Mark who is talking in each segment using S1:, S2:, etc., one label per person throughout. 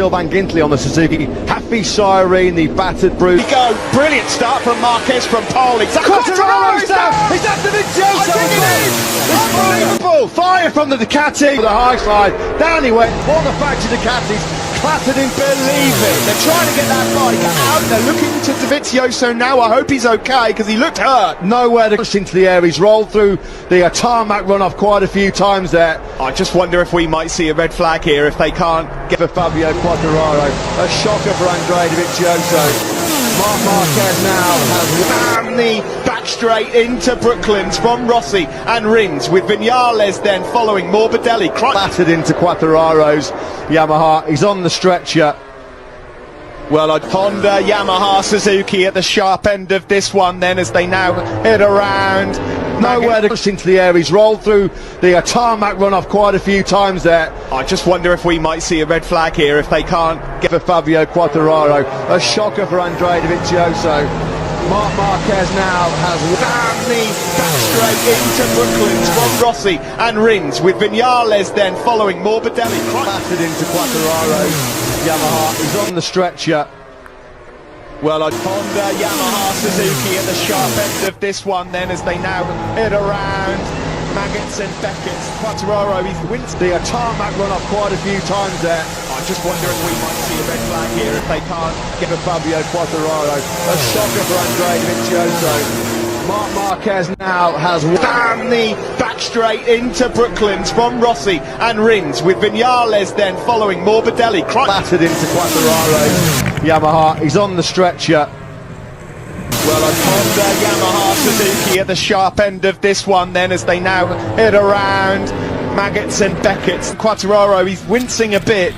S1: Van Gintley on the Suzuki. Happy Siren, the battered bruise.
S2: Go, brilliant start from Marquez from pole. It's
S1: Quattro's down. Is that the Vizioso?
S2: I think it is.
S1: Unbelievable. Fire from the Ducati. The high slide. Down he went. All the factory Ducatis clattered him. Believe it.
S2: They're trying to get that bike out. They're looking to Detik2 now. I hope he's okay because he looked hurt.
S1: Nowhere to push into the air. He's rolled through the tarmac runoff quite a few times there.
S2: I just wonder if we might see a red flag here if they can't get
S1: for Fabio Quattararo. A shocker for Andrea Dovizioso. Marc Marquez now has
S2: and the back straight into Brooklands from Rossi and Rins with Vinales then following Morbidelli.
S1: Battered into Quattararo's Yamaha. He's on the stretcher.
S2: Well, Honda, Yamaha, Suzuki at the sharp end of this one then as they now head around.
S1: Nowhere to push into the air. He's rolled through the tarmac runoff quite a few times there.
S2: I just wonder if we might see a red flag here if they can't get
S1: for Fabio Quattararo. A shocker for Andrea Dovizioso. Marc Marquez now has
S2: and the back straight into Brooklands from Rossi and Rins with Vinales then following Morbidelli.
S1: Battered into Quattararo's Yamaha. He's on the stretcher.
S2: Well, Honda, Yamaha, Suzuki at the sharp end of this one then as they now head around. Maggots and Beckett's. Quattararo, he's wins
S1: the tarmac run off quite a few times there.
S2: I just wonder if we might see a red flag here if they can't
S1: get for Fabio Quattararo. A shocker for Andrea Dovizioso. Marc Marquez now has
S2: and the back straight into Brooklands from Rossi and Rins with Vinales then following Morbidelli.
S1: Battered into Quattararo's Yamaha. He's on the stretcher.
S2: Well, Honda, Yamaha, Suzuki at the sharp end of this one then as they now head around. Maggots and Beckett's. Quattararo, he's wincing a bit.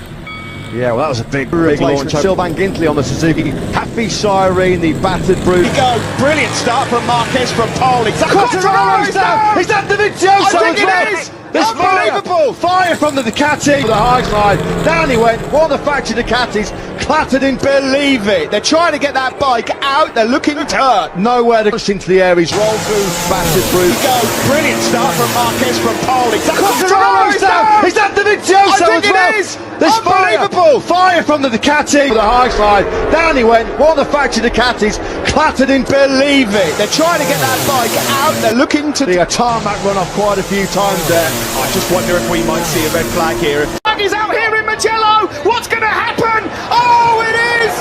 S1: Yeah, well, that was a big launch. Van Gintley on the Suzuki. Happy Siren, the battered bruise.
S2: Go, brilliant start from Marquez from pole.
S1: Quattro's down. Is that the Vizioso?
S2: I think it is.
S1: Unbelievable. Fire from the Ducati. The high slide. Down he went. All the factory Ducatis clattered in.
S2: Believe it. They're trying to get that bike out. They're looking hurt.
S1: Nowhere to push into the air. He's rolled through battered bruise.
S2: Go, brilliant start from Marquez from pole.
S1: Quattro's down. Is that the Vizioso?
S2: I think it is.
S1: There's unbelievable. Fire from the Ducati. The high slide. Down he went. All the factory Ducatis clattered in.
S2: Believe it. They're trying to get that bike out. They're looking to
S1: the tarmac run off quite a few times there.
S2: I just wonder if we might see a red flag here. Flag is out here in Mugello. What's going to happen? Oh, it is!